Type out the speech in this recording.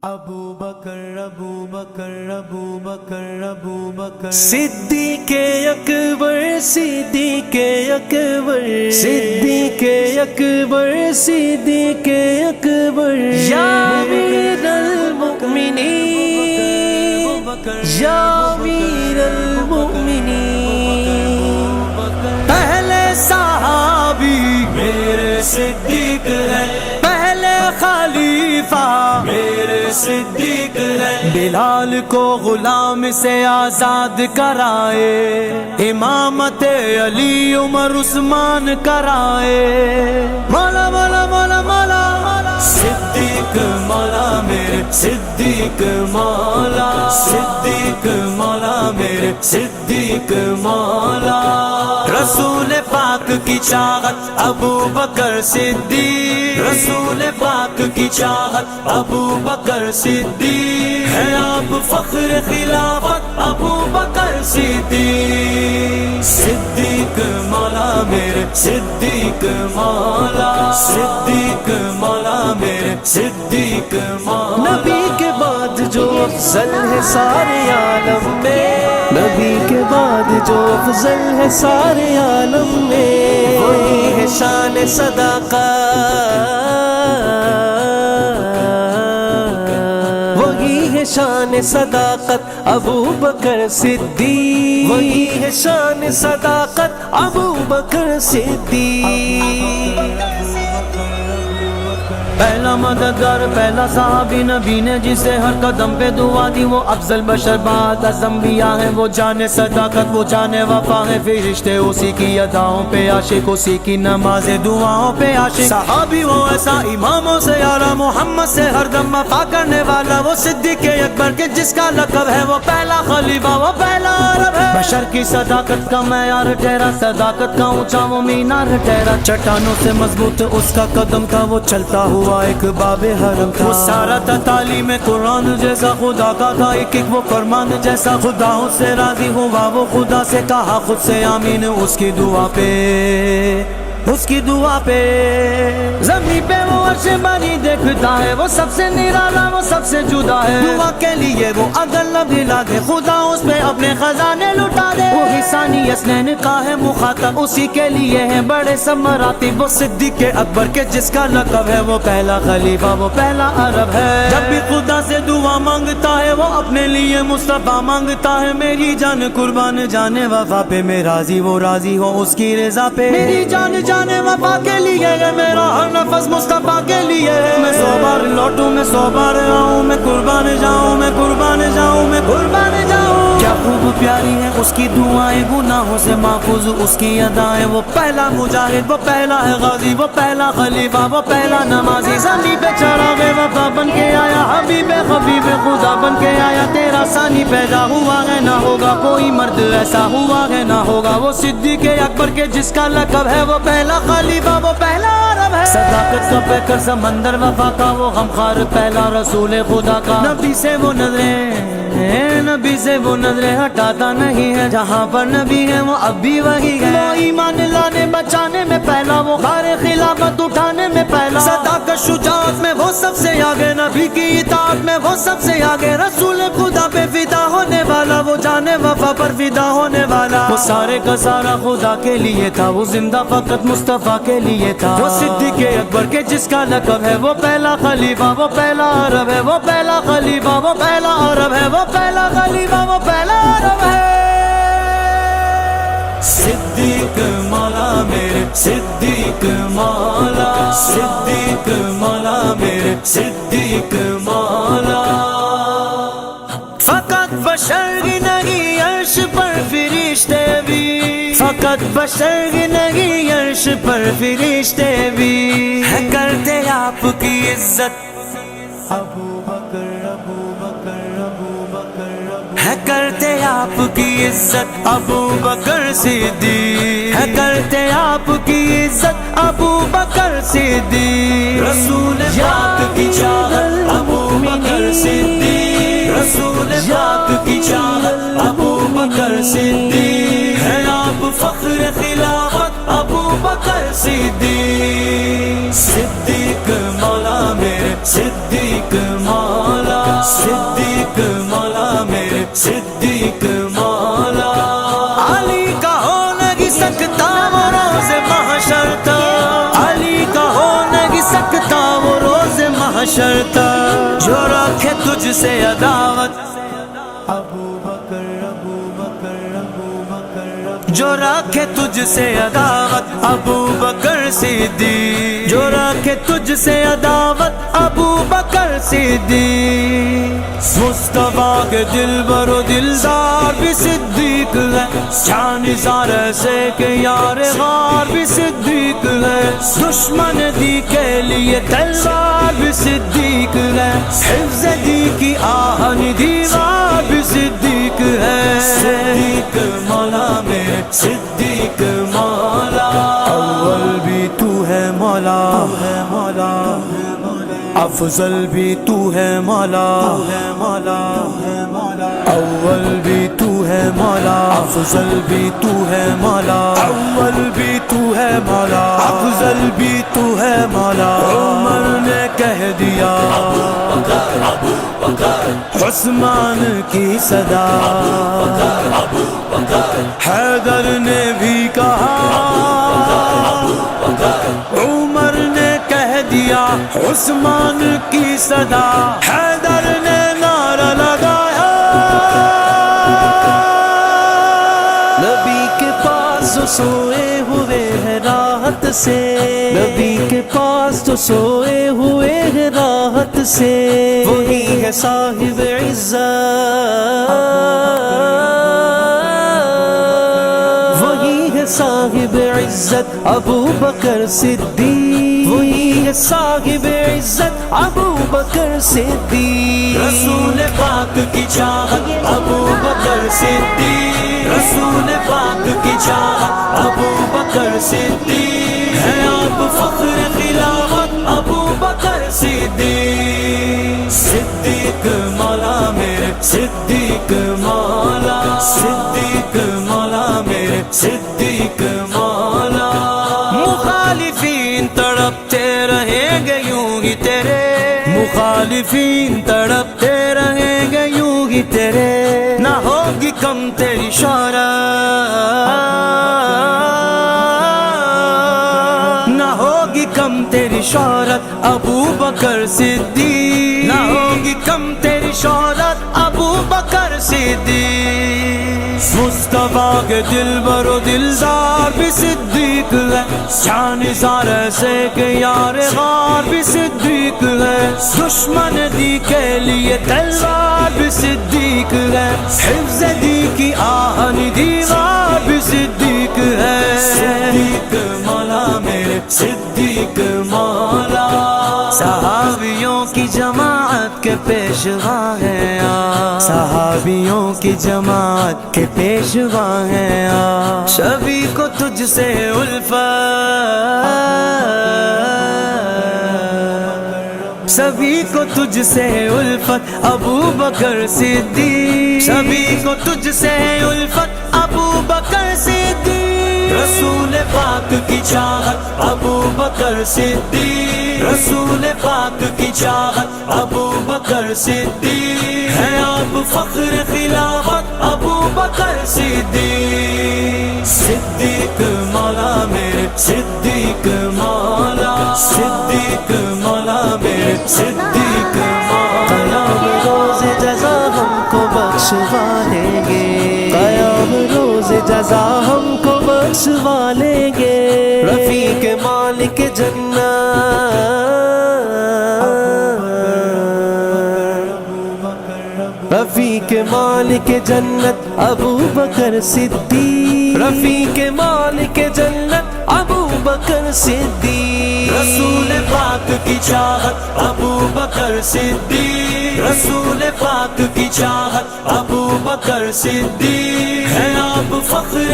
ابو بکر ابو بکر ابو بکر ابو بکر صدیق اکبر صدیق اکبر صدیق اکبر صدیق اکبر یا امیر المؤمنین یا امیر المؤمنین پہلے صحابی میرے صدیق ہے، پہلے خلیفہ میرے صدیق ہے، بلال کو غلام سے آزاد کرائے، امامت علی عمر عثمان کرائے، مولا مولا مولا مولا صدیق مولا میرے صدیق مولا، صدیق مولا میرے صدیق مولا، رسول پاک کی چاہت ابو بکر صدیق، رسول پاک کی چاہت ابو بکر صدیق ہے آپ فخر خلافت ابو بکر صدیق، صدیق مولا میرے صدیق مولا، صدیق مولا میرے صدیق مولا، نبی کے بعد جو افضل ہے سارے عالم میں، نبی کے بعد جو افضل ہے سارے عالم میں، وہی ہے شان صداقت، وہی ہے شان صداقت ابو بکر صدیق، وہی ہے شان صداقت ابو بکر صدیق، پہلا مددگار پہلا صحابی نبی نے جسے ہر قدم پہ دعا دی، وہ افضل بشر بعد از انبیاء ہیں، وہ جانے صداقت وہ جانے وفا ہے، فرشتے اسی کی اداؤں پہ عاشق، اسی کی نماز دعاؤں پہ عاشق، صحابی وہ ایسا اماموں سے اعلیٰ، محمد سے ہر دم وفا کرنے والا، وہ صدیق اکبر کے جس کا لقب ہے، وہ پہلا خلیفہ وہ پہلا عرب ہے، بشر کی صداقت کا معیار ٹھہرا، صداقت کا اونچا وہ مینار ٹھہرا، چٹانوں سے مضبوط اس کا قدم تھا، وہ چلتا ہوا ایک باب حرم تھا، وہ سارا تھا تعلیم قرآن جیسا خدا کا تھا، ایک ایک وہ فرمان جیسا، خدا اس سے راضی ہوا، وہ خدا سے کہا خود سے آمین، اس کی دعا پہ اس کی دعا پہ زمین پہ وہ عرش بانی دیکھتا ہے، وہ سب سے نرالا وہ سب سے جدا ہے، دعا کے لیے وہ اگر لب ہلا دے، خدا اس پہ اپنے خزانے لٹا دے، وہی ثانی اسنین کا ہے مخاطب، اسی کے لیے ہیں بڑے سب مراتب، وہ صدیق اکبر کے جس کا لقب ہے، وہ پہلا خلیفہ وہ پہلا عرب ہے، جب بھی خدا سے دعا مانگتا ہے وہ اپنے لیے مصطفیٰ مانگتا ہے، میری جان قربان جانے وفا پہ میں راضی وہ راضی ہو اس کی رضا پہ، میری جان جانے وفا کے لیے ہے، میرا ہر نفس مصطفیٰ کے لیے ہے، میں 100 بار لوٹوں میں 100 بار آؤں، میں قربان جاؤں میں قربان جاؤں میں قربان جاؤں، کیا خوب پیاری ہے اس کی دعائیں، گناہوں سے محفوظ اس کی ادائیں، وہ پہلا مجاہد وہ پہلا ہے غازی، وہ پہلا خلیفہ وہ پہلا نمازی، زمین پہ چراغ وفا بن کے آیا، حبیب خبیب خدا بن کے آیا، تیرا ثانی پیدا ہوا ہے، نہ ہوگا کوئی مرد ایسا ہوا ہے، نہ ہوگا وہ صدیق اکبر کے جس کا لقب ہے، وہ پہلا خلیفہ وہ پہلا عرب ہے، صداقت کا پیکر سمندر وفا کا، وہ غمخوار پہلا رسول خدا کا، نبی سے وہ نظریں نبی سے وہ نظریں ہٹاتا نہیں ہے، جہاں پر نبی ہے وہ اب بھی وہی ہے، وہ ایمان لانے بچانے میں پہلا، وہ بار خلافت اٹھانے میں پہلا، صداقت شجاعت میں وہ سب سے آگے، نبی کی اطاعت میں وہ سب سے آگے، رسول خدا پہ فدا ہونے والا، وہ جانے وفا پر فدا ہونے والا، وہ سارے کا سارا خدا کے لیے تھا، وہ زندہ فقط مصطفیٰ کے لیے تھا، وہ صدیق اکبر کے جس کا لقب ہے، وہ پہلا خلیفہ وہ پہلا عرب ہے، وہ پہلا خلیفہ وہ پہلا عرب ہے، وہ پہلا خلیفہ وہ پہلا عرب ہے، صدیق مولا میرے صدیق مولا، صدیق مولا میرے صدیق مولا، فقط بشر ہی نہیں عرش پر فرشتے بھی، فقط بشر ہی نہیں عرش پر فرشتے بھی ہے کرتے آپ کی عزت، ابو بکر ابو بکر ابو بکر ابو ہے کرتے آپ کی عزت ابو بکر صدیق، ہے کرتے آپ کی عزت ابو بکر صدیق، رسول پاک کی چاہت ابو بکر صدیق، رسول پاک کی چاہت ابو بکر صدیق، ہے آپ فخر خلافت ابو بکر صدیق، صدیق مولا میرے صدیق مولا، صدیق مولا میرے صدیق مولا علی کا ہو نہیں سکتا وہ روز محشر تک، علی کا ہو نہیں سکتا وہ روز محشر تک، جو رکھے تجھ سے عداوت ابو بکر ابو بکر ابو بکر، جو رکھے تجھ سے عداوت ابو بکر صدیق، جو رکھے تجھ سے عداوت ابو بکر صدیق، مصطفیٰ کے دلبر و دلدار بھی صدیق ہے، جان نثار ایسے کہ یار غار بھی صدیق ہے، دشمن دی کے لیے تلوار بھی صدیق ہے، حفظ دی کی آہن دیوار بھی صدیق ہے، صدیق مولا میرے صدیق مولا اول بھی تو ہے مولا، افضل بھی تو ہے مولا، اول بھی تو ہے مولا، افضل بھی تو ہے مولا، اول بھی تو ہے مولا، افضل بھی تو ہے مولا، عمر نے کہہ دیا عثمان کی صدا، حیدر نے بھی کہا، عمر نے کہہ دیا عثمان کی صدا، حیدر نے نعرہ لگایا، نبی کے پاس جو سوئے ہوئے ہیں راحت سے، نبی کے پاس جو سوئے ہوئے ہیں راحت سے، وہی ہے صاحب عزت، وہی ہے صاحب عزت ابو بکر صدیق، وہی ہے صاحب عزت ابو بکر صدیق، رسول پاک کی چاہت ابو بکر صدیق، رسول پاک کی چاہت ابو بکر صدیق، ہے آپ فخر خلافت ابو بکر صدیق، صدیق مولا میرے صدیق مولا، صدیق مولا میرے صدیق مولا، مخالفین تڑپتے رہیں گے یوں ہی تیرے، مخالفین تڑپتے رہیں گے یوں ہی تیرے، نہ ہوگی کم تیری شہرت، نہ ہوگی کم تیری شہرت ابو بکر صدیق، نہ ہوگی کم تیری شہرت ابو بکر صدیق، مصطفیٰ کے دلبر و دلدار بھی صدیق ہے، جان نثار ایسے کہ یار غار بھی صدیق ہے، دشمن دی کے لیے تلوار بھی صدیق ہے، حفظ دی کی آہن دیوار بھی صدیق ہے، صدیق مولا میرے صدیق مولا، صحابیوں کی جماعت کے پیشوا ہیں آپ، صحابیوں کی جماعت کے پیشوا ہیں آپ، سبھی کو تجھ سے الفت، سبھی کو تجھ سے الفت ابو بکر صدیق، سبھی کو تجھ سے الفت ابو بکر صدیق، رسول پاک کی چاہت ابو بکر صدیق، رسول پاک کی چاہت ابو بکر صدیق، ہے آپ فخر خلافت ابو بکر صدیق، صدیق مولا میرے صدیق مولا، صدیق مولا میرے صدیق مولا، روز جزا ہم کو بخشوا لیں گے، قیام روز جزا ہم کو بخشوا لیں گے، رفیق مالک جنت، رفیق مالک جنت ابو بکر صدیق، رفیق مالک جنت ابو بکر صدیق، رسول پاک کی چاہت ابو بکر صدیق، رسول پاک کی چاہت ابو بکر صدیق، ہے آپ فخر